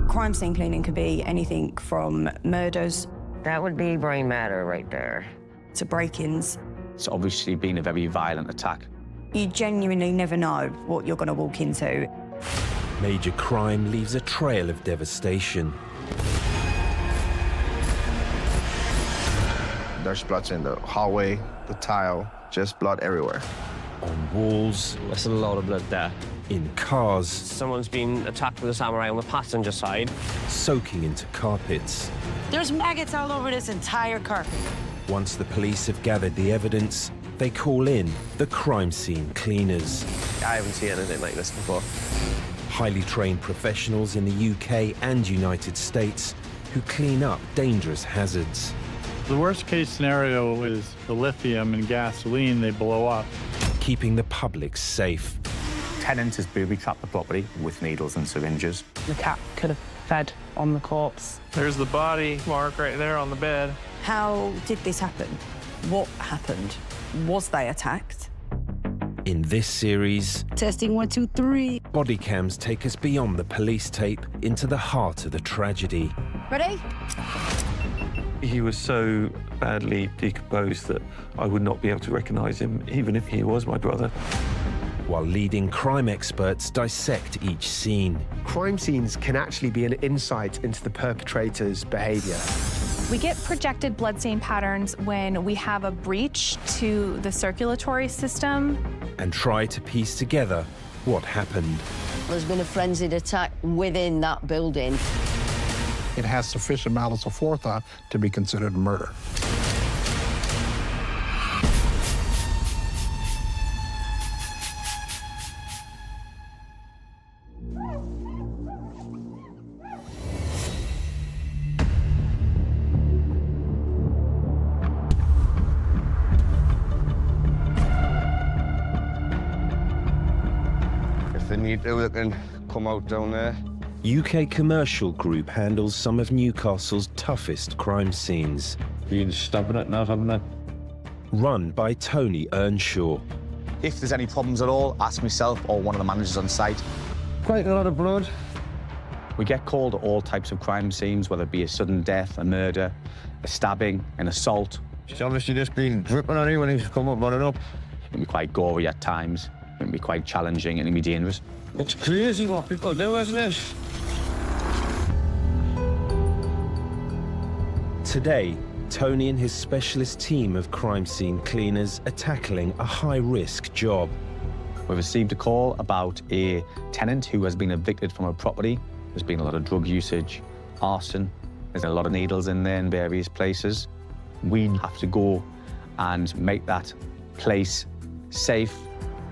Crime scene cleaning could be anything from murders That would be brain matter right there. to break-ins. It's obviously been a very violent attack. You genuinely never know what you're going to walk into. Major crime leaves a trail of devastation. There's blood in the hallway, the tile, just blood everywhere. On walls, There's a lot of blood there. in cars, Someone's been attacked with a samurai on the passenger side. soaking into carpets. There's maggots all over this entire carpet. Once the police have gathered the evidence, they call in the crime scene cleaners. I haven't seen anything like this before. Highly trained professionals in the UK and United States who clean up dangerous hazards. The worst case scenario is the lithium and gasoline, they blow up. Keeping the public safe. Tenant has booby-trapped the property with needles and syringes. The cat could have fed on the corpse. There's the body mark right there on the bed. How did this happen? What happened? Was they attacked? In this series, Testing 1, 2, 3. body cams take us beyond the police tape into the heart of the tragedy. Ready? He was so badly decomposed that I would not be able to recognise him, even if he was my brother. While leading crime experts dissect each scene. Crime scenes can actually be an insight into the perpetrator's behaviour. We get projected blood stain patterns when we have a breach to the circulatory system. And try to piece together what happened. There's been a frenzied attack within that building. It has sufficient malice of forethought to be considered murder. If they need to, they can come out down there. UK Commercial Group handles some of Newcastle's toughest crime scenes. Been stabbing it now, haven't I? Run by Tony Earnshaw. If there's any problems at all, ask myself or one of the managers on site. Quite a lot of blood. We get called at all types of crime scenes, whether it be a sudden death, a murder, a stabbing, an assault. She's obviously just been dripping on you when he's come up running up. It can be quite gory at times. It can be quite challenging and it can be dangerous. It's crazy what people do, isn't it? Today, Tony and his specialist team of crime scene cleaners are tackling a high-risk job. We received a call about a tenant who has been evicted from a property. There's been a lot of drug usage, arson. There's a lot of needles in there in various places. We have to go and make that place safe.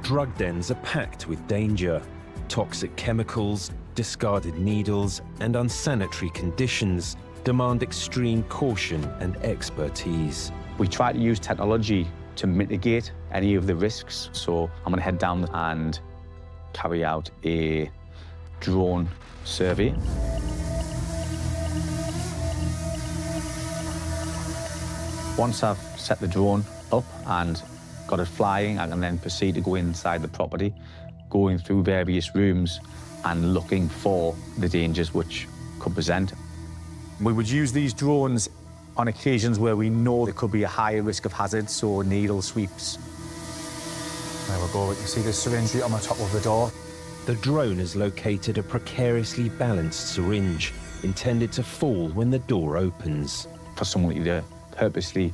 Drug dens are packed with danger. Toxic chemicals, discarded needles, and unsanitary conditions demand extreme caution and expertise. We try to use technology to mitigate any of the risks. So I'm going to head down and carry out a drone survey. Once I've set the drone up and got it flying, I can then proceed to go inside the property, going through various rooms and looking for the dangers which could present. We would use these drones on occasions where we know there could be a higher risk of hazards, so needle sweeps. There we go, we can see the syringe on the top of the door. The drone has located a precariously balanced syringe intended to fall when the door opens. For somebody to purposely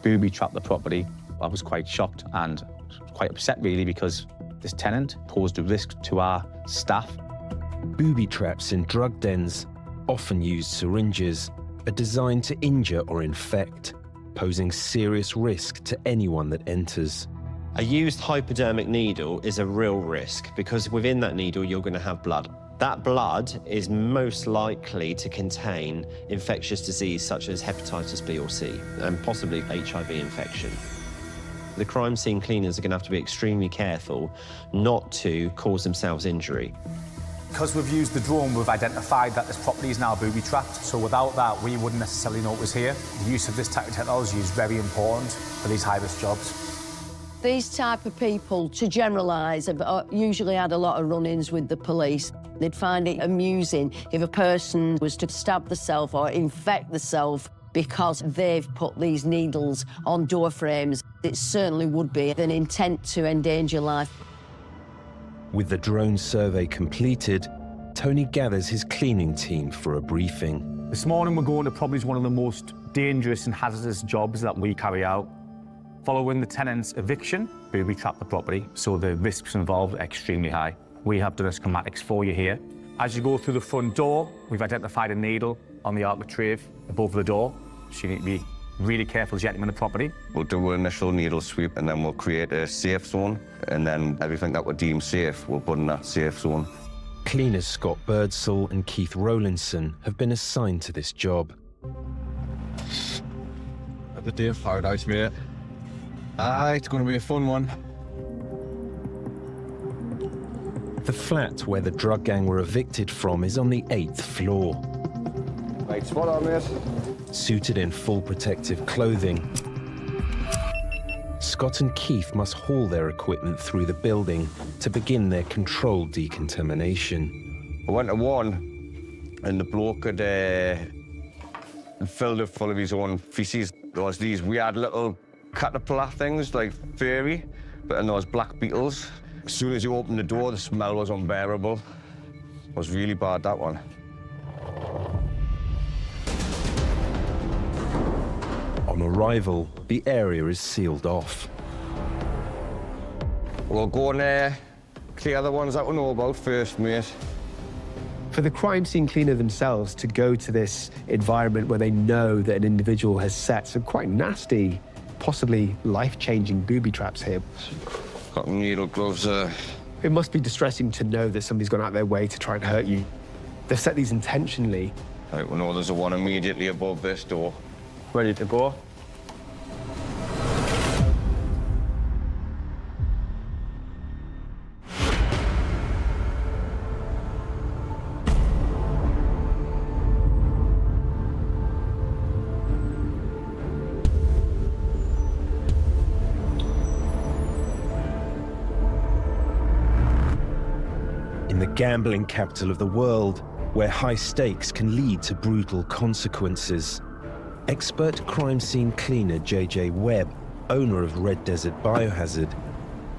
booby-trap the property, I was quite shocked and quite upset, really, because this tenant posed a risk to our staff. Booby traps in drug dens, often used syringes, are designed to injure or infect, posing serious risk to anyone that enters. A used hypodermic needle is a real risk because within that needle you're going to have blood. That blood is most likely to contain infectious disease such as hepatitis B or C and possibly HIV infection. The crime scene cleaners are going to have to be extremely careful not to cause themselves injury. Because we've used the drone, we've identified that this property is now booby-trapped, so without that, we wouldn't necessarily know it was here. The use of this type of technology is very important for these high-risk jobs. These type of people, to generalise, have usually had a lot of run-ins with the police. They'd find it amusing if a person was to stab themselves or infect themselves because they've put these needles on door frames. It certainly would be an intent to endanger life. With the drone survey completed, Tony gathers his cleaning team for a briefing. This morning we're going to probably one of the most dangerous and hazardous jobs that we carry out. Following the tenant's eviction, booby-trapped the property, so the risks involved are extremely high. We have done a schematics for you here. As you go through the front door, we've identified a needle on the architrave above the door, so you need to be really careful as you enter in the property. We'll do an initial needle sweep and then we'll create a safe zone, and then everything that we deem safe, we'll put in that safe zone. Cleaners Scott Birdsall and Keith Rowlinson have been assigned to this job. At the day of paradise, mate. It's going to be a fun one. The flat where the drug gang were evicted from is on the 8th floor. Right, spot on, mate. Suited in full protective clothing, Scott and Keith must haul their equipment through the building to begin their controlled decontamination. I went to one, and the bloke had filled it full of his own feces. There was these weird little caterpillar things, like furry, but then there was black beetles. As soon as you opened the door, the smell was unbearable. It was really bad, that one. On arrival, the area is sealed off. We'll go and clear the ones that we know about first, mate. For the crime scene cleaner themselves to go to this environment where they know that an individual has set some quite nasty, possibly life-changing booby traps here. Cotton needle gloves. It must be distressing to know that somebody's gone out their way to try and hurt you. They've set these intentionally. Right, we know there's a one immediately above this door. Ready to go? In the gambling capital of the world, where high stakes can lead to brutal consequences, expert crime scene cleaner J.J. Webb, owner of Red Desert Biohazard,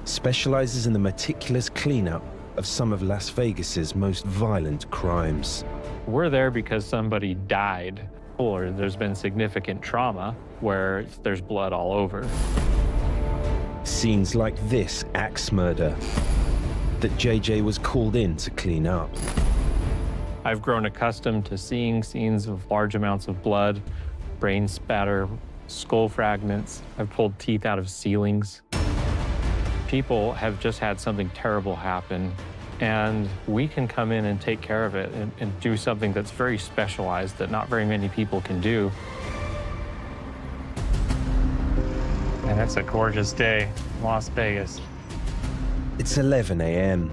specializes in the meticulous cleanup of some of Las Vegas's most violent crimes. We're there because somebody died, or there's been significant trauma where there's blood all over. Scenes like this axe murder that JJ was called in to clean up. I've grown accustomed to seeing scenes of large amounts of blood, brain spatter, skull fragments. I've pulled teeth out of ceilings. People have just had something terrible happen, and we can come in and take care of it and do something that's very specialized that not very many people can do. And it's a gorgeous day in Las Vegas. It's 11 a.m.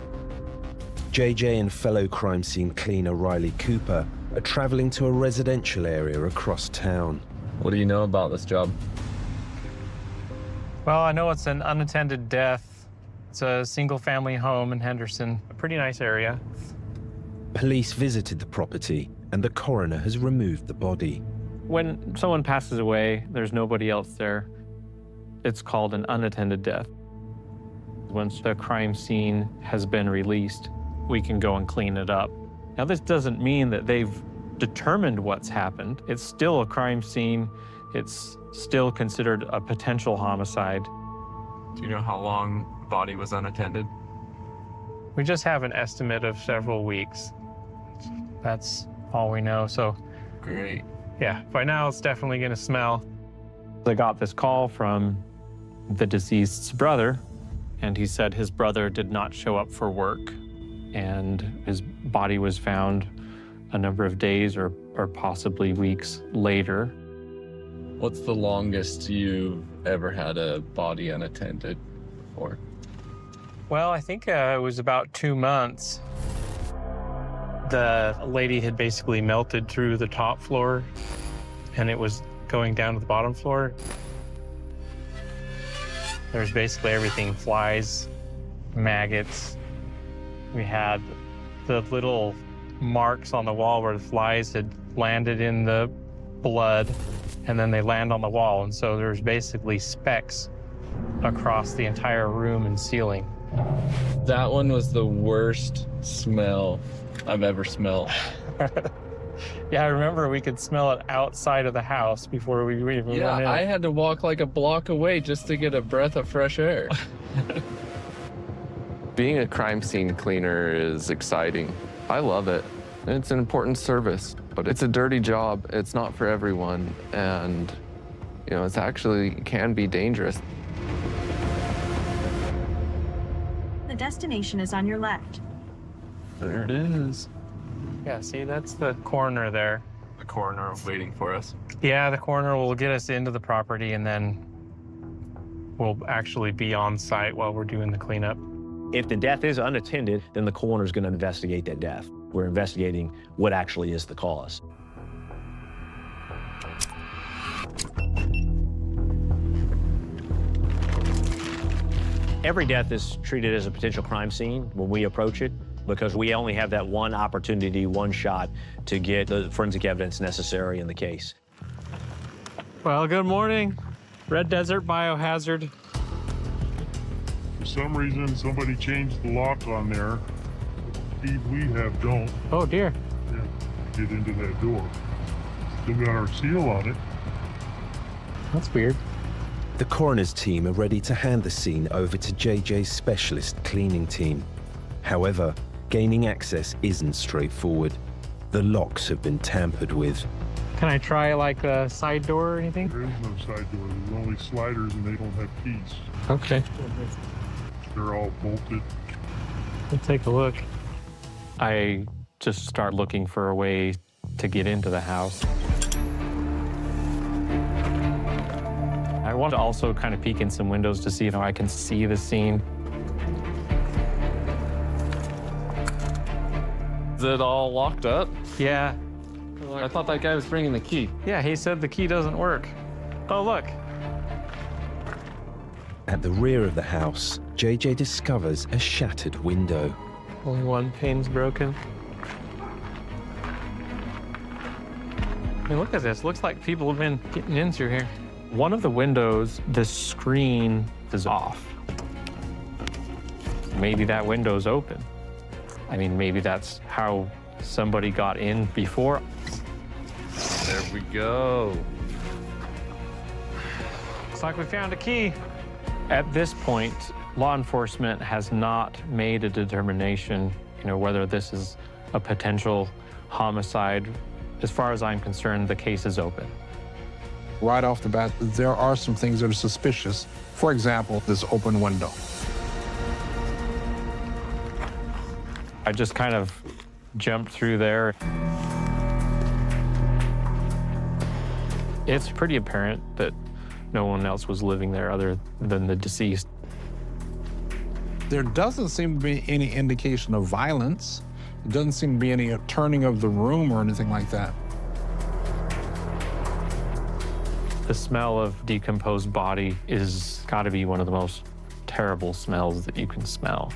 JJ and fellow crime scene cleaner Riley Cooper are traveling to a residential area across town. What do you know about this job? Well, I know it's an unattended death. It's a single-family home in Henderson, a pretty nice area. Police visited the property, and the coroner has removed the body. When someone passes away, there's nobody else there. It's called an unattended death. Once the crime scene has been released, we can go and clean it up. Now, this doesn't mean that they've determined what's happened. It's still a crime scene. It's still considered a potential homicide. Do you know how long the body was unattended? We just have an estimate of several weeks. That's all we know, so. Great. Yeah, by now it's definitely gonna smell. I got this call from the deceased's brother, and he said his brother did not show up for work, and his body was found a number of days or possibly weeks later. What's the longest you've ever had a body unattended before? Well, I think it was about 2 months. The lady had basically melted through the top floor, and it was going down to the bottom floor. There's basically everything: flies, maggots. We had the little marks on the wall where the flies had landed in the blood, and then they land on the wall. And so there's basically specks across the entire room and ceiling. That one was the worst smell I've ever smelled. Yeah, I remember we could smell it outside of the house before we even went in. I had to walk like a block away just to get a breath of fresh air. Being a crime scene cleaner is exciting. I love it. It's an important service, but it's a dirty job. It's not for everyone, and you know, it's actually can be dangerous. The destination is on your left. There it is. Yeah, see, that's the coroner there. The coroner waiting for us. Yeah, the coroner will get us into the property, and then we'll actually be on site while we're doing the cleanup. If the death is unattended, then the coroner's going to investigate that death. We're investigating what actually is the cause. Every death is treated as a potential crime scene when we approach it, because we only have that one opportunity, one shot to get the forensic evidence necessary in the case. Well, good morning. Red Desert Biohazard. For some reason, somebody changed the lock on there. The key we have don't. Oh, dear. Yeah, get into that door. Still got our seal on it. That's weird. The coroner's team are ready to hand the scene over to JJ's specialist cleaning team. However, gaining access isn't straightforward. The locks have been tampered with. Can I try like a side door or anything? There is no side door. There's only sliders and they don't have keys. Okay. They're all bolted. Let's take a look. I just start looking for a way to get into the house. I want to also kind of peek in some windows to see if I can see the scene. Is it all locked up? Yeah. I thought that guy was bringing the key. Yeah, he said the key doesn't work. Oh, look. At the rear of the house, JJ discovers a shattered window. Only one pane's broken. I mean, look at this. Looks like people have been getting in through here. One of the windows, the screen is off. Maybe that window's open. I mean, maybe that's how somebody got in before. There we go. Looks like we found a key. At this point, law enforcement has not made a determination, whether this is a potential homicide. As far as I'm concerned, the case is open. Right off the bat, there are some things that are suspicious. For example, this open window. I just kind of jumped through there. It's pretty apparent that no one else was living there other than the deceased. There doesn't seem to be any indication of violence. There doesn't seem to be any turning of the room or anything like that. The smell of decomposed body is got to be one of the most terrible smells that you can smell.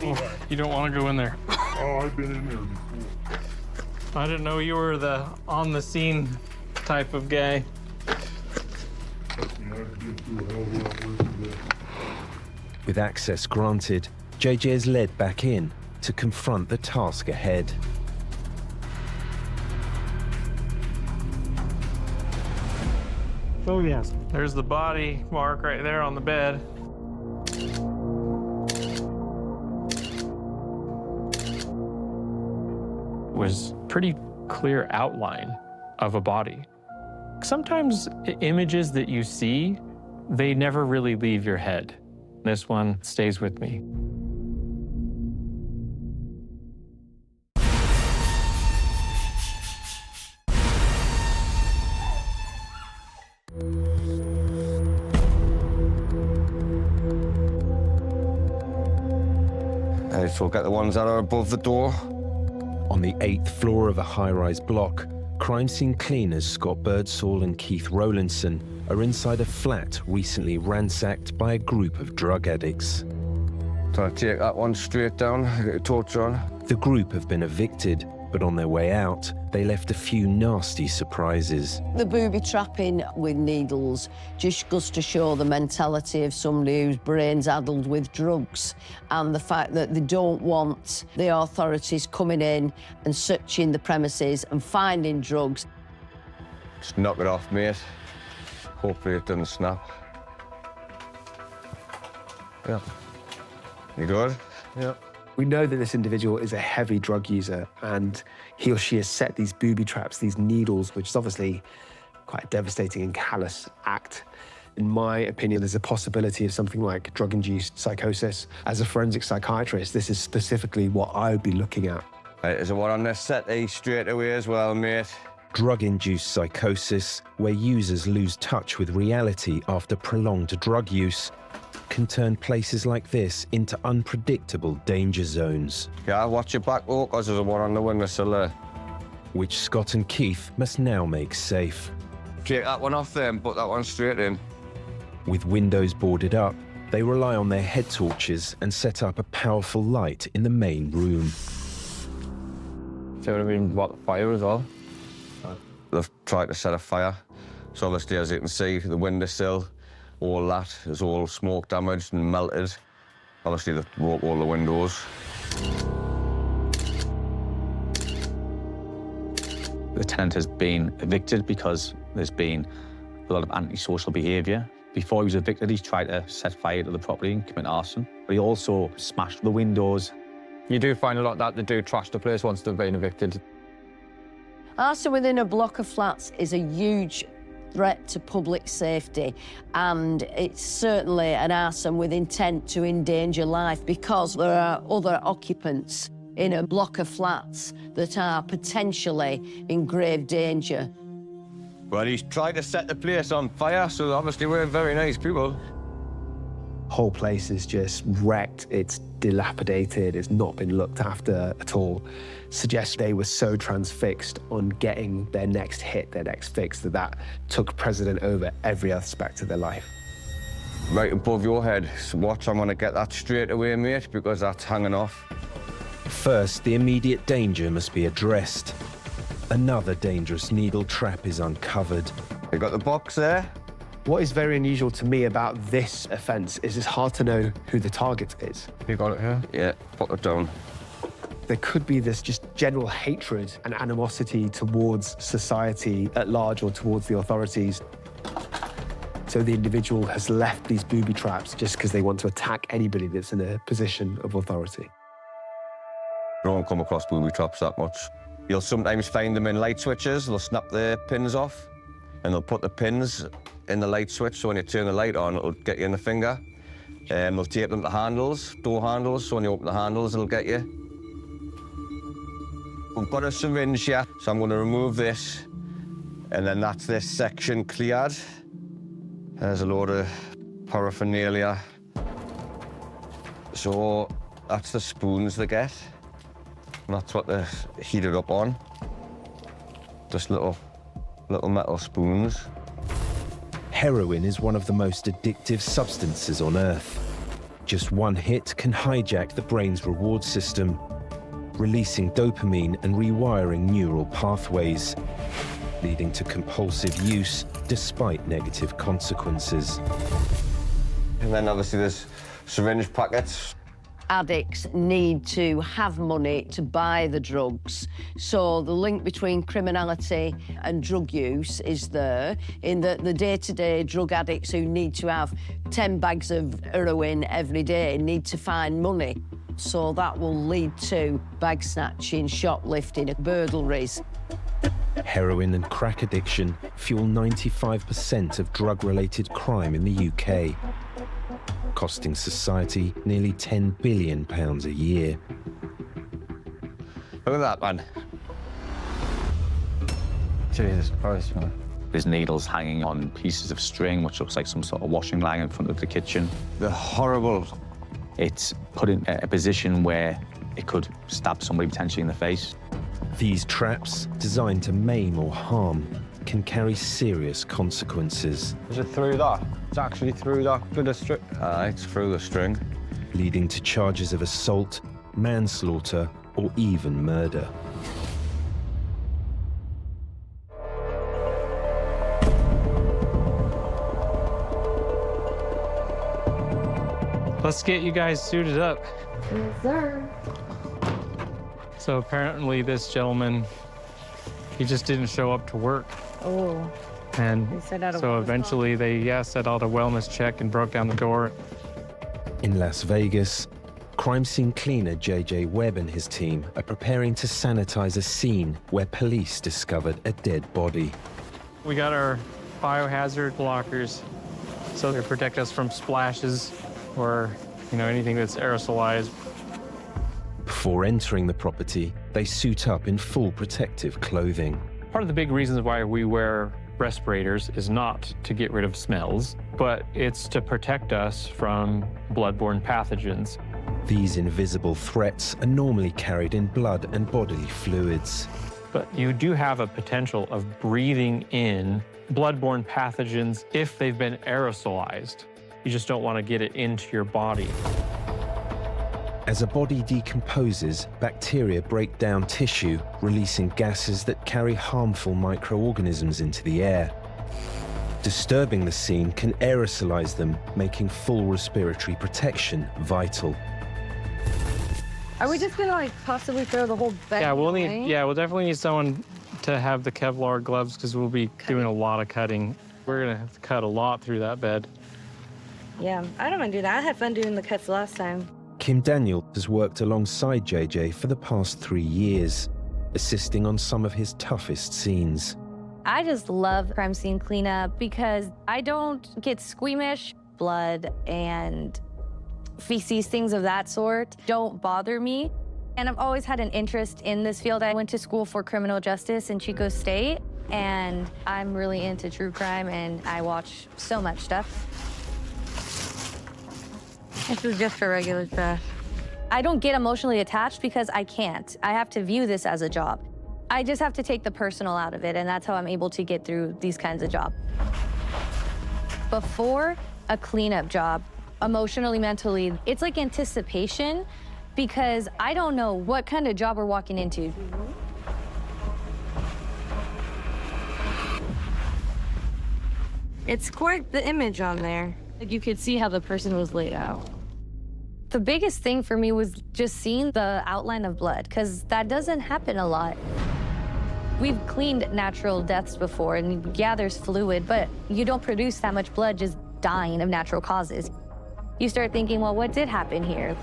Oh, you don't want to go in there. Oh, I've been in there before. I didn't know you were the on-the-scene type of guy. With access granted, JJ is led back in to confront the task ahead. Oh, yes. There's the body mark right there on the bed. Was pretty clear outline of a body. Sometimes images that you see, they never really leave your head. This one stays with me. So get the ones that are above the door. On the 8th floor of a high-rise block, crime scene cleaners Scott Birdsall and Keith Rowlandson are inside a flat recently ransacked by a group of drug addicts. So I take that one straight down, get a torch on. The group have been evicted, but on their way out, they left a few nasty surprises. The booby-trapping with needles just goes to show the mentality of somebody whose brain's addled with drugs, and the fact that they don't want the authorities coming in and searching the premises and finding drugs. Just knock it off, mate. Hopefully it doesn't snap. Yeah. You good? Yeah. We know that this individual is a heavy drug user, and he or she has set these booby traps, these needles, which is obviously quite a devastating and callous act. In my opinion, there's a possibility of something like drug-induced psychosis. As a forensic psychiatrist, this is specifically what I would be looking at. Is there one on this set straight away as well, mate? Drug-induced psychosis, where users lose touch with reality after prolonged drug use, can turn places like this into unpredictable danger zones. Yeah, watch your back, oh, because there's one on the windowsill there. Which Scott and Keith must now make safe. Take that one off there and put that one straight in. With windows boarded up, they rely on their head torches and set up a powerful light in the main room. So it would have been, what, fire as well? They've tried to set a fire. So obviously, as you can see, the windowsill, all that is all smoke damaged and melted. Obviously, they've broke all the windows. The tenant has been evicted because there's been a lot of antisocial behaviour. Before he was evicted, he tried to set fire to the property and commit arson. But he also smashed the windows. You do find a lot that they do trash the place once they've been evicted. Arson within a block of flats is a huge threat to public safety, and it's certainly an arson with intent to endanger life, because there are other occupants in a block of flats that are potentially in grave danger. Well, he's tried to set the place on fire, so obviously we're very nice people. Whole place is just wrecked, it's dilapidated, it's not been looked after at all. Suggests they were so transfixed on getting their next hit, their next fix, that took precedent over every aspect of their life. Right above your head. So watch, I'm gonna get that straight away, mate, because that's hanging off. First, the immediate danger must be addressed. Another dangerous needle trap is uncovered. You got the box there? What is very unusual to me about this offence is it's hard to know who the target is. You got it here? Yeah, put it down. There could be this just general hatred and animosity towards society at large or towards the authorities. So the individual has left these booby traps just because they want to attack anybody that's in a position of authority. You don't come across booby traps that much. You'll sometimes find them in light switches. They'll snap the pins off and they'll put the pins in the light switch, so when you turn the light on, it'll get you in the finger. They'll tape them to handles, door handles, so when you open the handles, it'll get you. We've got a syringe here, so I'm going to remove this, and then that's this section cleared. There's a load of paraphernalia. So that's the spoons they get, and that's what they're heated up on. Just little metal spoons. Heroin is one of the most addictive substances on Earth. Just one hit can hijack the brain's reward system, releasing dopamine and rewiring neural pathways, leading to compulsive use despite negative consequences. And then obviously there's syringe packets. Addicts need to have money to buy the drugs. So the link between criminality and drug use is there, in that the day-to-day drug addicts who need to have 10 bags of heroin every day need to find money. So that will lead to bag snatching, shoplifting, burglaries. Heroin and crack addiction fuel 95% of drug-related crime in the UK, costing society nearly £10 billion a year. Look at that, man. Jesus Christ, man. There's needles hanging on pieces of string, which looks like some sort of washing line in front of the kitchen. They're horrible. It's put in a position where it could stab somebody potentially in the face. These traps, designed to maim or harm, can carry serious consequences. Is it through that? It's actually through that bit of string. It's through the string. leading to charges of assault, manslaughter, or even murder. Let's get you guys suited up. Yes, sir. So apparently this gentleman, he just didn't show up to work. Oh. And They set out a so wellness eventually they set out a wellness check and broke down the door. In Las Vegas, crime scene cleaner J.J. Webb and his team are preparing to sanitize a scene where police discovered a dead body. We got our biohazard blockers, so they protect us from splashes or, anything that's aerosolized. Before entering the property, they suit up in full protective clothing. Part of the big reasons why we wear respirators is not to get rid of smells, but it's to protect us from bloodborne pathogens. These invisible threats are normally carried in blood and bodily fluids. But you do have a potential of breathing in bloodborne pathogens if they've been aerosolized. You just don't want to get it into your body. As a body decomposes, bacteria break down tissue, releasing gases that carry harmful microorganisms into the air. Disturbing the scene can aerosolize them, making full respiratory protection vital. Are we just gonna possibly throw the whole bed away? We'll definitely need someone to have the Kevlar gloves because we'll be doing a lot of cutting. We're gonna have to cut a lot through that bed. Yeah, I don't want to do that. I had fun doing the cuts last time. Kim Daniel has worked alongside JJ for the past 3 years, assisting on some of his toughest scenes. I just love crime scene cleanup because I don't get squeamish. Blood and feces, things of that sort, don't bother me. And I've always had an interest in this field. I went to school for criminal justice in Chico State, and I'm really into true crime, and I watch so much stuff. This is just for regular stuff. I don't get emotionally attached because I can't. I have to view this as a job. I just have to take the personal out of it, and that's how I'm able to get through these kinds of jobs. Before a cleanup job, emotionally, mentally, it's like anticipation because I don't know what kind of job we're walking into. It's quite the image on there. Like you could see how the person was laid out. The biggest thing for me was just seeing the outline of blood, because that doesn't happen a lot. We've cleaned natural deaths before, and yeah, there's fluid, but you don't produce that much blood just dying of natural causes. You start thinking, well, what did happen here?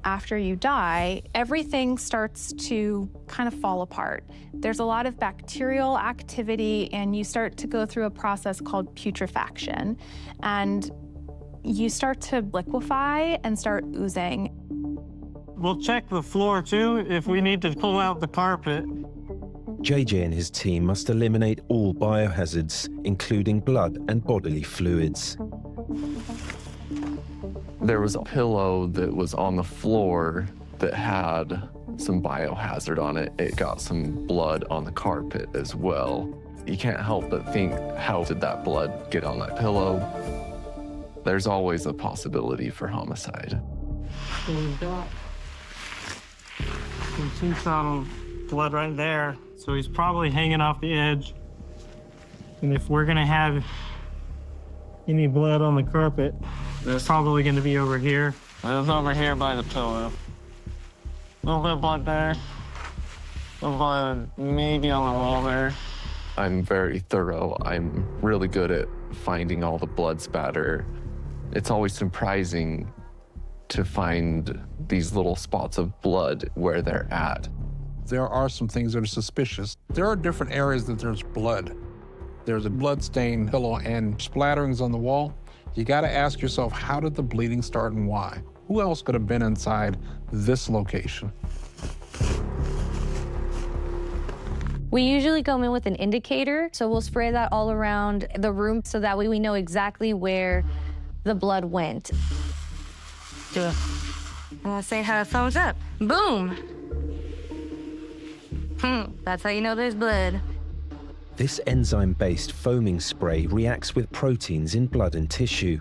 After you die, everything starts to kind of fall apart. There's a lot of bacterial activity, and you start to go through a process called putrefaction. And you start to liquefy and start oozing. We'll check the floor, too, if we need to pull out the carpet. JJ and his team must eliminate all biohazards, including blood and bodily fluids. There was a pillow that was on the floor that had some biohazard on it. It got some blood on the carpet as well. You can't help but think, how did that blood get on that pillow? There's always a possibility for homicide. We've got some blood right there, so he's probably hanging off the edge. And if we're gonna have any blood on the carpet, it's probably gonna be over here. It's over here by the pillow. A little bit of blood there. A little blood maybe on the wall there. I'm very thorough. I'm really good at finding all the blood spatter. It's always surprising to find these little spots of blood where they're at. There are some things that are suspicious. There are different areas that there's blood. There's a blood-stained pillow and splatterings on the wall. You gotta ask yourself, how did the bleeding start and why? Who else could have been inside this location? We usually go in with an indicator, so we'll spray that all around the room so that way we know exactly where the blood went. Say how it thumbs up. Boom. That's how you know there's blood. This enzyme-based foaming spray reacts with proteins in blood and tissue.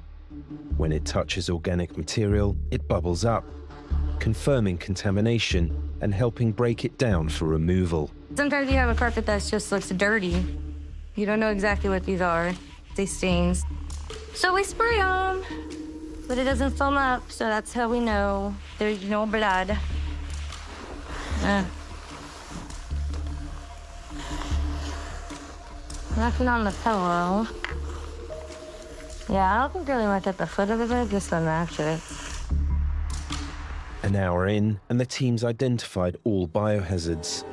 When it touches organic material, it bubbles up, confirming contamination and helping break it down for removal. Sometimes you have a carpet that just looks dirty. You don't know exactly what these are, these stains. So we spray them, but it doesn't foam up, so that's how we know there's no blood. Nothing on the pillow. Yeah, I don't think really much at the foot of the bed, just the mattress. An hour in, and the teams identified all biohazards.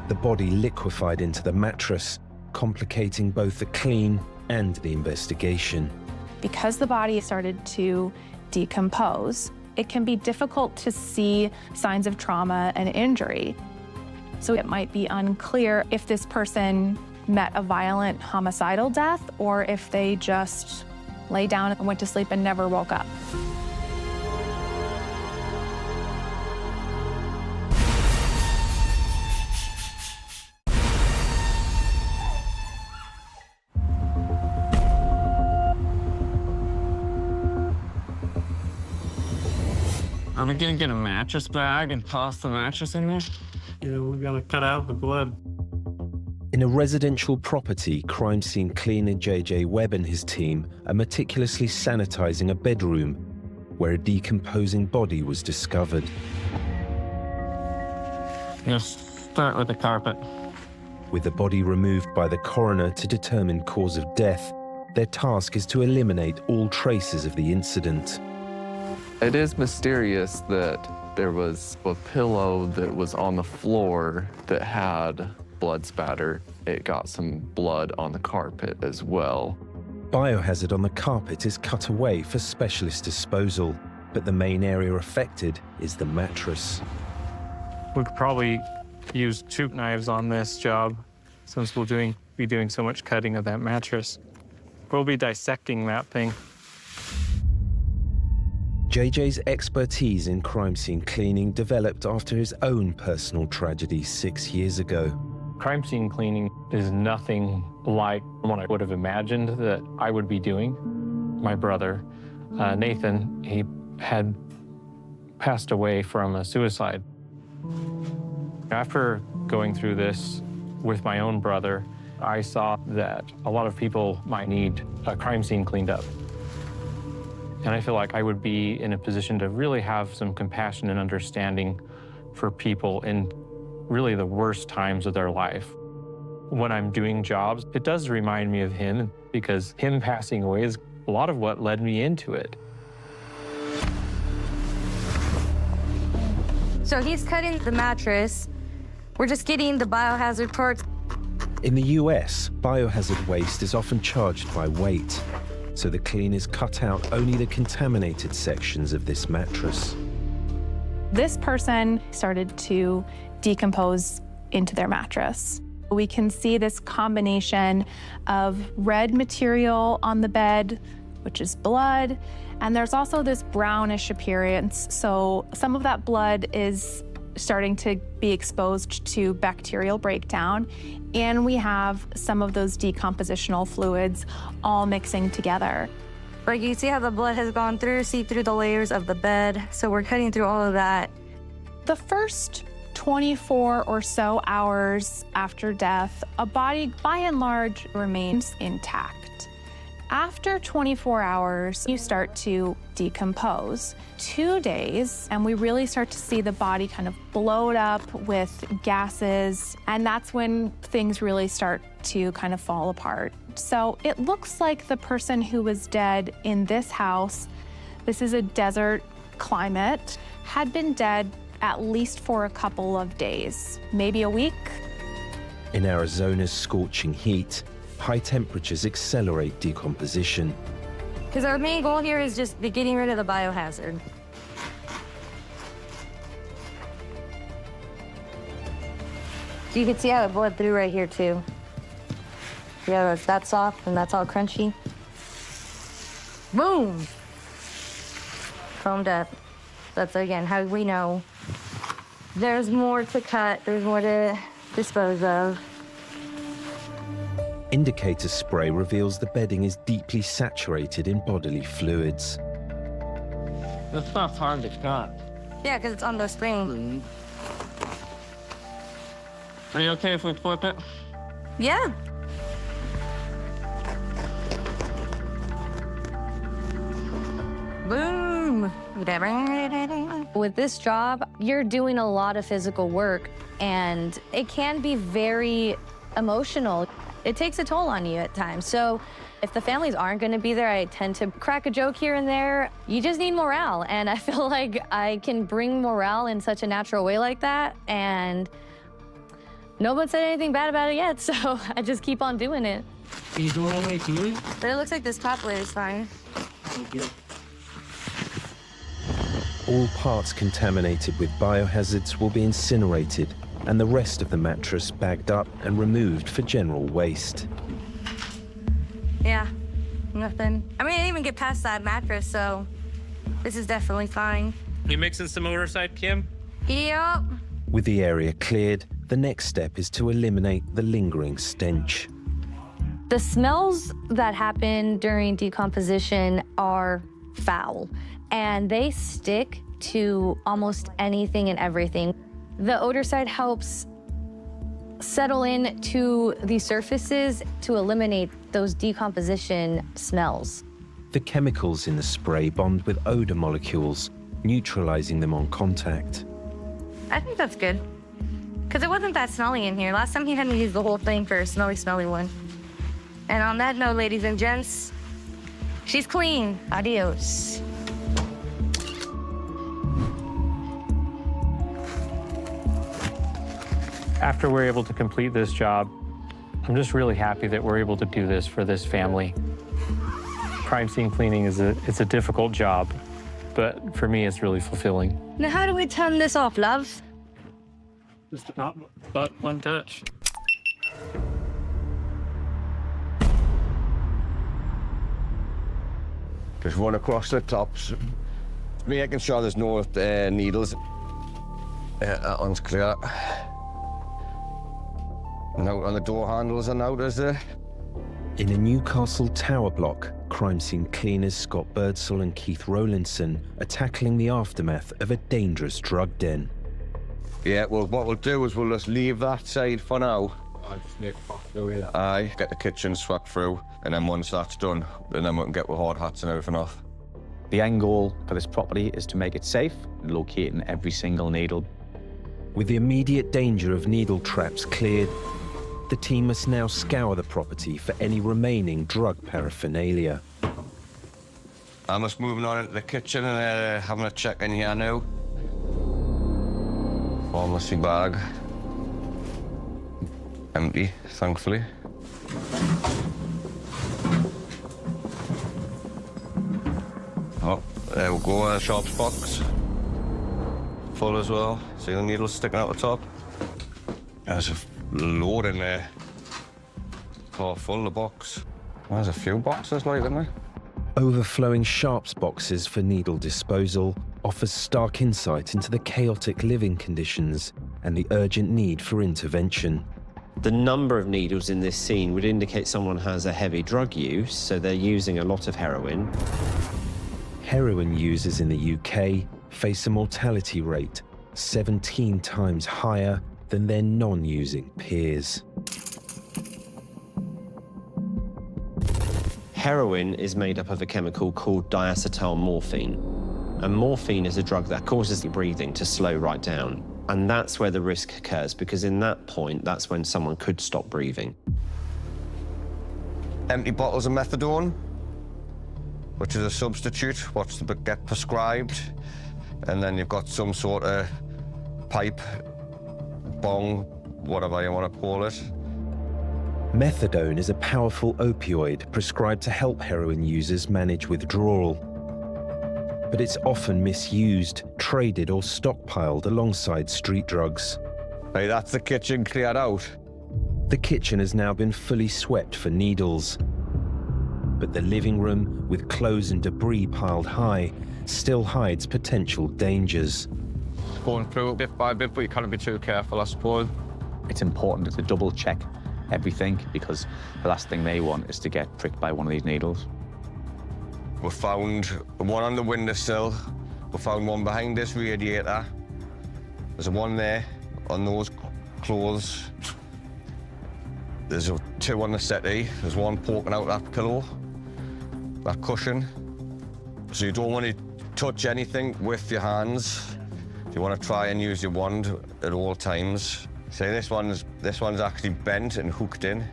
The body liquefied into the mattress, complicating both the clean and the investigation. Because the body started to decompose, it can be difficult to see signs of trauma and injury. So it might be unclear if this person met a violent homicidal death or if they just lay down and went to sleep and never woke up. Are we gonna get a mattress bag and toss the mattress in there? Yeah, we gotta cut out the blood. In a residential property, crime scene cleaner J.J. Webb and his team are meticulously sanitizing a bedroom where a decomposing body was discovered. Just start with the carpet. With the body removed by the coroner to determine cause of death, their task is to eliminate all traces of the incident. It is mysterious that there was a pillow that was on the floor that had blood spatter. It got some blood on the carpet as well. Biohazard on the carpet is cut away for specialist disposal, but the main area affected is the mattress. We could probably use 2 knives on this job since we'll be doing so much cutting of that mattress. We'll be dissecting that thing. JJ's expertise in crime scene cleaning developed after his own personal tragedy 6 years ago. Crime scene cleaning is nothing like what I would have imagined that I would be doing. My brother, Nathan, he had passed away from a suicide. After going through this with my own brother, I saw that a lot of people might need a crime scene cleaned up. And I feel like I would be in a position to really have some compassion and understanding for people in really the worst times of their life. When I'm doing jobs, it does remind me of him because him passing away is a lot of what led me into it. So he's cutting the mattress. We're just getting the biohazard parts. In the US, biohazard waste is often charged by weight, so the cleaners cut out only the contaminated sections of this mattress. This person started to decompose into their mattress. We can see this combination of red material on the bed, which is blood, and there's also this brownish appearance. So some of that blood is starting to be exposed to bacterial breakdown, and we have some of those decompositional fluids all mixing together. Like you see how the blood has gone through, see through the layers of the bed. So we're cutting through all of that. The first 24 or so hours after death, a body by and large remains intact. After 24 hours, you start to decompose. 2 days, and we really start to see the body kind of bloat up with gases, and that's when things really start to kind of fall apart. So it looks like the person who was dead in this house, this is a desert climate, had been dead at least for a couple of days, maybe a week. In Arizona's scorching heat, high temperatures accelerate decomposition. Because our main goal here is just getting rid of the biohazard. You can see how it bled through right here too. Yeah, that's soft and that's all crunchy. Boom! Foam death. That's again how we know there's more to cut, there's more to dispose of. Indicator spray reveals the bedding is deeply saturated in bodily fluids. This stuff's hard to cut. Yeah, because it's on the spring. Are you okay if we flip it? Yeah. Boom. With this job, you're doing a lot of physical work, and it can be very emotional. It takes a toll on you at times. So if the families aren't going to be there, I tend to crack a joke here and there. You just need morale, and I feel like I can bring morale in such a natural way like that, and no one said anything bad about it yet, so I just keep on doing it. You doing okay too? But it looks like this top layer is fine. Thank you. All parts contaminated with biohazards will be incinerated and the rest of the mattress bagged up and removed for general waste. Yeah, nothing. I mean, I didn't even get past that mattress, so this is definitely fine. You mixing some oversight, Kim? Yep. With the area cleared, the next step is to eliminate the lingering stench. The smells that happen during decomposition are foul, and they stick to almost anything and everything. The odor side helps settle in to the surfaces to eliminate those decomposition smells. The chemicals in the spray bond with odor molecules, neutralizing them on contact. I think that's good, because it wasn't that smelly in here. Last time he had me use the whole thing for a smelly one. And on that note, ladies and gents, she's clean. Adios. After we're able to complete this job, I'm just really happy that we're able to do this for this family. Crime scene cleaning is a difficult job, but for me, it's really fulfilling. Now, how do we turn this off, love? Just not but one touch. Just run across the tops, making sure there's no needles. That one's clear. And out on the door handles and out is there. In a Newcastle tower block, crime scene cleaners Scott Birdsall and Keith Rowlinson are tackling the aftermath of a dangerous drug den. Yeah, well, what we'll do is we'll just leave that side for now. Aye, get the kitchen swept through, and then once that's done, then we can get the hard hats and everything off. The end goal for this property is to make it safe, locating every single needle. With the immediate danger of needle traps cleared, the team must now scour the property for any remaining drug paraphernalia. I'm just moving on into the kitchen and having a check in here now. Pharmacy bag. Empty, thankfully. Oh, there we go, sharps box. Full as well. See the needles sticking out the top? There's a load in there. Oh, full the box. There's a few boxes like them there. Overflowing sharps boxes for needle disposal offers stark insight into the chaotic living conditions and the urgent need for intervention. The number of needles in this scene would indicate someone has a heavy drug use, so they're using a lot of heroin. Heroin users in the UK face a mortality rate 17 times higher than their non-using peers. Heroin is made up of a chemical called diacetyl morphine. And morphine is a drug that causes the breathing to slow right down. And that's where the risk occurs, because in that point, that's when someone could stop breathing. Empty bottles of methadone, which is a substitute, what's to get prescribed. And then you've got some sort of pipe, bong, whatever you want to call it. Methadone is a powerful opioid prescribed to help heroin users manage withdrawal. But it's often misused, traded or stockpiled alongside street drugs. Hey, that's the kitchen cleared out. The kitchen has now been fully swept for needles. But the living room, with clothes and debris piled high, still hides potential dangers. Going through it bit by bit, but you can't be too careful, I suppose. It's important to double check everything, because the last thing they want is to get pricked by one of these needles. We found one on the windowsill. We found one behind this radiator. There's one there on those clothes. There's two on the settee. There's one poking out that pillow, that cushion. So you don't want to touch anything with your hands. You want to try and use your wand at all times. So this one's actually bent and hooked in.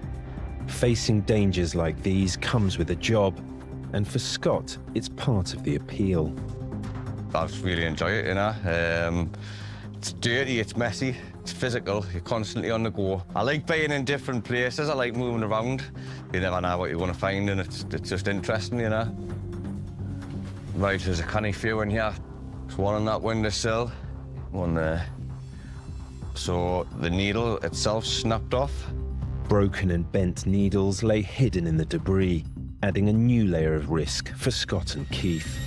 Facing dangers like these comes with a job, and for Scott, it's part of the appeal. I just really enjoy it, you know. It's dirty, it's messy, it's physical, you're constantly on the go. I like being in different places, I like moving around. You never know what you're going to find, and it's just interesting, you know. Right, there's a canny few in here. There's one on that windowsill, one there. So the needle itself snapped off. Broken and bent needles lay hidden in the debris, adding a new layer of risk for Scott and Keith.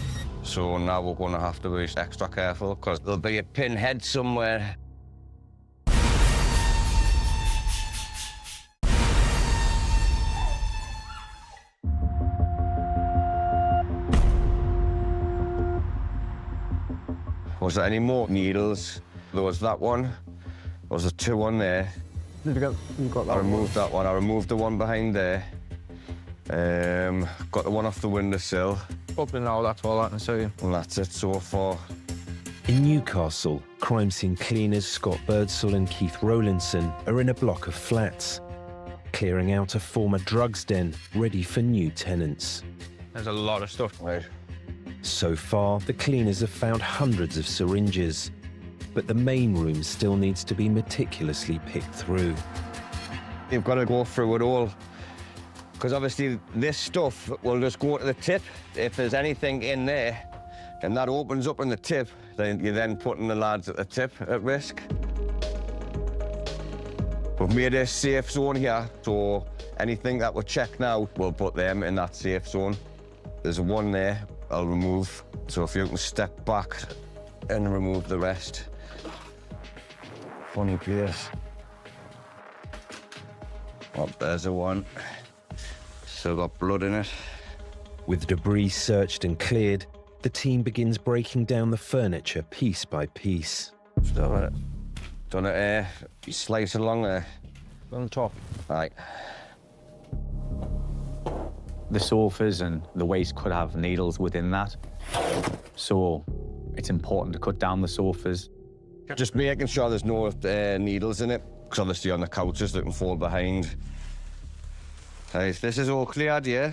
So now we're going to have to be extra careful, because there'll be a pinhead somewhere. Was there any more needles? There was that one. There was a two on there. You've got that I removed that one. I removed the one behind there. Got the one off the windowsill. Open now, that's all I can say. And that's it so far. In Newcastle, crime scene cleaners Scott Birdsall and Keith Rowlinson are in a block of flats, clearing out a former drugs den ready for new tenants. There's a lot of stuff. Right. So far, the cleaners have found hundreds of syringes, but the main room still needs to be meticulously picked through. You've got to go through it all, because obviously this stuff will just go to the tip. If there's anything in there and that opens up in the tip, then you're then putting the lads at the tip at risk. We've made a safe zone here, so anything that we check now, we'll put them in that safe zone. There's one there I'll remove, so if you can step back and remove the rest. Funny place. Oh, there's a one. Still got blood in it. With debris searched and cleared, the team begins breaking down the furniture piece by piece. Done it, slice it along there. On top. Right. The sofas and the waste could have needles within that. So it's important to cut down the sofas. Just making sure there's no needles in it, because obviously on the couches they can fall behind. Right, this is all cleared, yeah?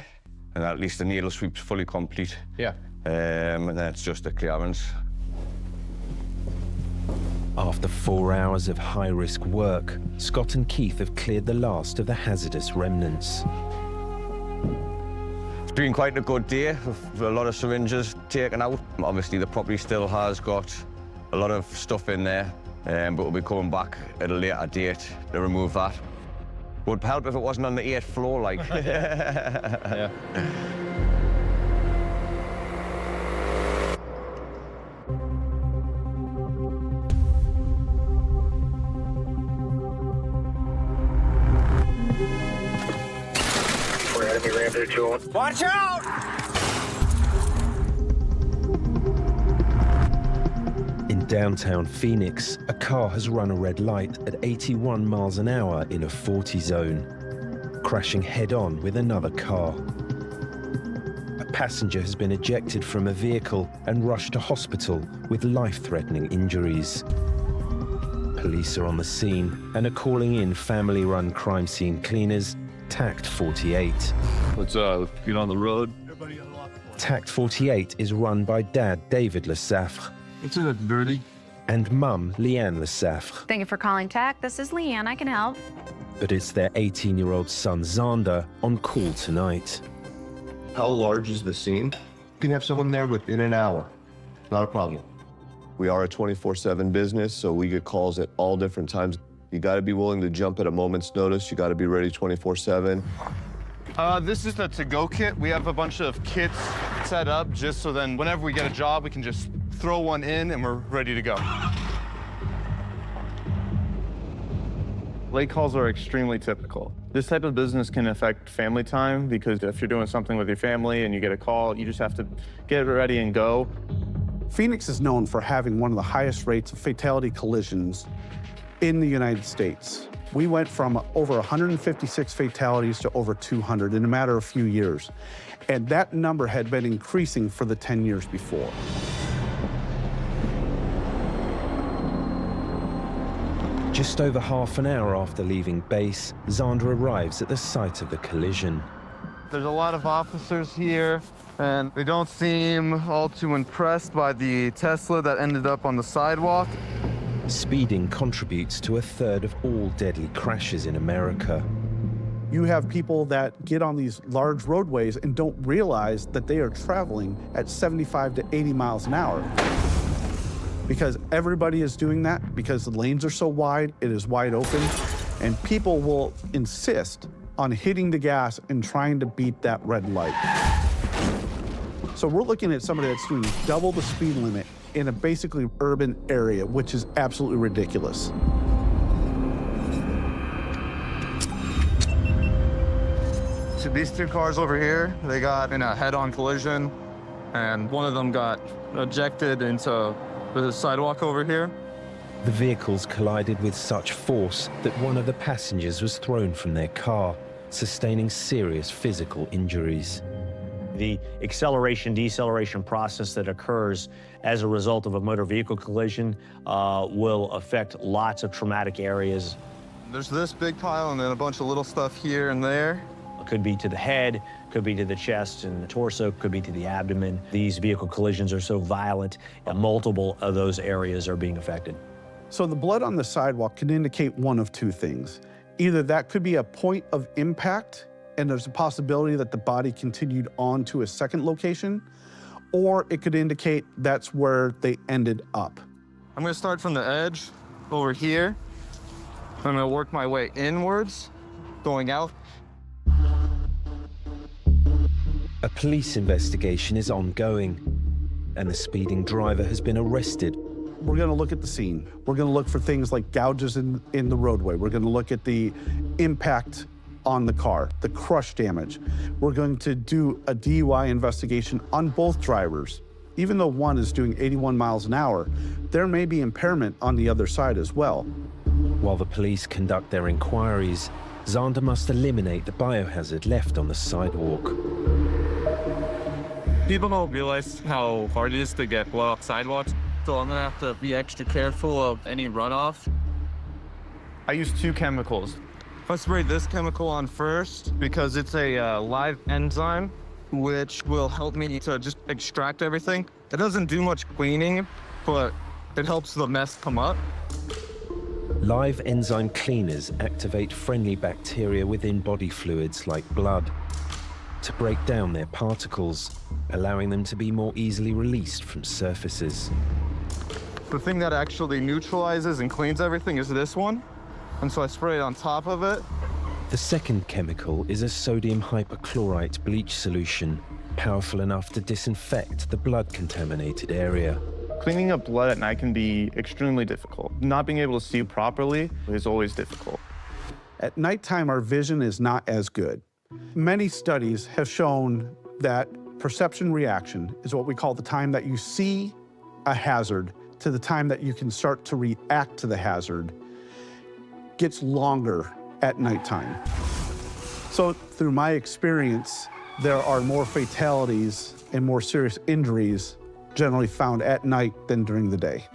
And at least the needle sweep's fully complete. Yeah. And then it's just the clearance. After 4 hours of high-risk work, Scott and Keith have cleared the last of the hazardous remnants. It's been quite a good day, with a lot of syringes taken out. Obviously the property still has got a lot of stuff in there, but we'll be coming back at a later date to remove that. Would help if it wasn't on the 8th floor, like. Yeah. We're enemy Rambo 2. Watch out! In downtown Phoenix, a car has run a red light at 81 miles an hour in a 40 zone, crashing head-on with another car. A passenger has been ejected from a vehicle and rushed to hospital with life-threatening injuries. Police are on the scene and are calling in family-run crime scene cleaners Tact 48. Let's get on the road. Tact 48 is run by Dad David Lesafre. It's a bit dirty. And Mum Leanne Lesafre. Thank you for calling TAC. This is Leanne. I can help. But it's their 18-year-old son Zander on call tonight. How large is the scene? You can have someone there within an hour. Not a problem. We are a 24/7 business, so we get calls at all different times. You got to be willing to jump at a moment's notice. You got to be ready 24/7. This is the to-go kit. We have a bunch of kits set up just so then whenever we get a job, we can just throw one in and we're ready to go. Late calls are extremely typical. This type of business can affect family time because if you're doing something with your family and you get a call, you just have to get ready and go. Phoenix is known for having one of the highest rates of fatality collisions in the United States. We went from over 156 fatalities to over 200 in a matter of a few years. And that number had been increasing for the 10 years before. Just over half an hour after leaving base, Zander arrives at the site of the collision. There's a lot of officers here, and they don't seem all too impressed by the Tesla that ended up on the sidewalk. Speeding contributes to a third of all deadly crashes in America. You have people that get on these large roadways and don't realize that they are traveling at 75 to 80 miles an hour. Because everybody is doing that, because the lanes are so wide, it is wide open, and people will insist on hitting the gas and trying to beat that red light. So we're looking at somebody that's doing double the speed limit in a basically urban area, which is absolutely ridiculous. So these two cars over here, they got in a head-on collision, and one of them got ejected into the sidewalk over here. The vehicles collided with such force that one of the passengers was thrown from their car, sustaining serious physical injuries. The acceleration-deceleration process that occurs as a result of a motor vehicle collision will affect lots of traumatic areas. There's this big pile and then a bunch of little stuff here and there. It could be to the head, could be to the chest and the torso, could be to the abdomen. These vehicle collisions are so violent, multiple of those areas are being affected. So the blood on the sidewalk can indicate one of two things. Either that could be a point of impact, and there's a possibility that the body continued on to a second location, or it could indicate that's where they ended up. I'm gonna start from the edge over here. I'm gonna work my way inwards, going out. A police investigation is ongoing, and the speeding driver has been arrested. We're gonna look at the scene. We're gonna look for things like gouges in the roadway. We're gonna look at the impact on the car, the crush damage. We're going to do a DUI investigation on both drivers. Even though one is doing 81 miles an hour, there may be impairment on the other side as well. While the police conduct their inquiries, Zander must eliminate the biohazard left on the sidewalk. People don't realize how hard it is to get blood off sidewalks, so I'm gonna have to be extra careful of any runoff. I use two chemicals. I spray this chemical on first because it's a live enzyme, which will help me to just extract everything. It doesn't do much cleaning, but it helps the mess come up. Live enzyme cleaners activate friendly bacteria within body fluids like blood to break down their particles, allowing them to be more easily released from surfaces. The thing that actually neutralizes and cleans everything is this one, and so I spray it on top of it. The second chemical is a sodium hypochlorite bleach solution, powerful enough to disinfect the blood-contaminated area. Cleaning up blood at night can be extremely difficult. Not being able to see properly is always difficult. At nighttime, our vision is not as good. Many studies have shown that perception reaction is what we call the time that you see a hazard to the time that you can start to react to the hazard gets longer at nighttime. So through my experience, there are more fatalities and more serious injuries generally found at night than during the day.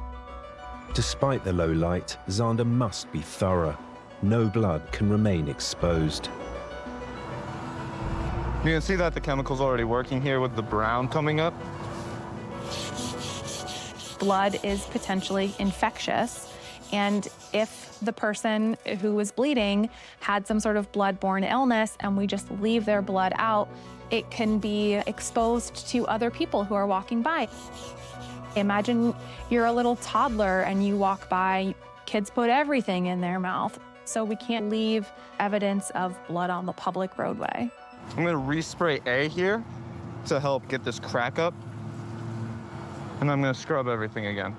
Despite the low light, Zander must be thorough. No blood can remain exposed. You can see that the chemical's already working here with the brown coming up. Blood is potentially infectious, and if the person who was bleeding had some sort of blood-borne illness and we just leave their blood out, it can be exposed to other people who are walking by. Imagine you're a little toddler and you walk by, kids put everything in their mouth, so we can't leave evidence of blood on the public roadway. I'm gonna respray A here to help get this crack up, and I'm gonna scrub everything again.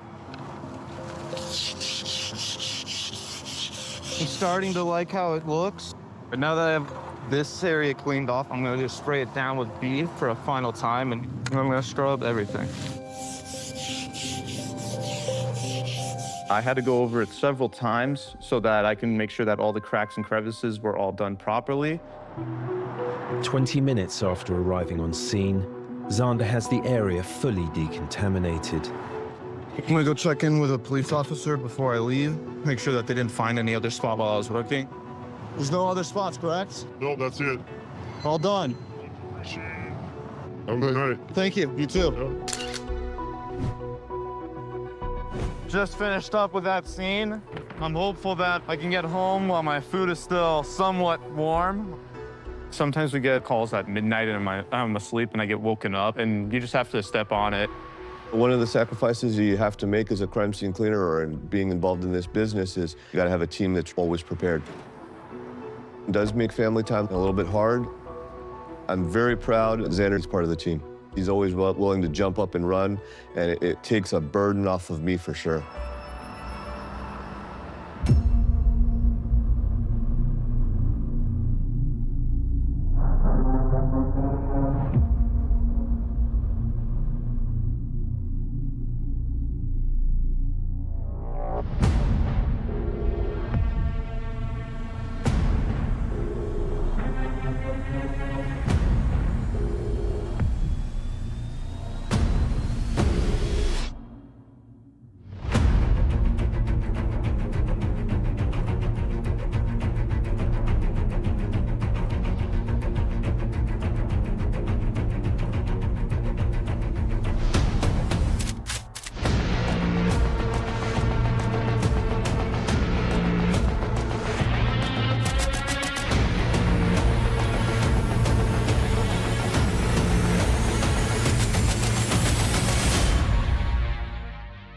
I'm starting to like how it looks. But now that I have this area cleaned off, I'm gonna just spray it down with beef for a final time, and I'm gonna scrub everything. I had to go over it several times so that I can make sure that all the cracks and crevices were all done properly. 20 minutes after arriving on scene, Zander has the area fully decontaminated. I'm gonna go check in with a police officer before I leave, make sure that they didn't find any other spot while I was working. There's no other spots, correct? No, that's it. All done. Have a good night. Thank you. You too. Just finished up with that scene. I'm hopeful that I can get home while my food is still somewhat warm. Sometimes we get calls at midnight and I'm asleep and I get woken up, and you just have to step on it. One of the sacrifices you have to make as a crime scene cleaner or in being involved in this business is you gotta have a team that's always prepared. It does make family time a little bit hard. I'm very proud Zander is part of the team. He's always willing to jump up and run, and it takes a burden off of me for sure.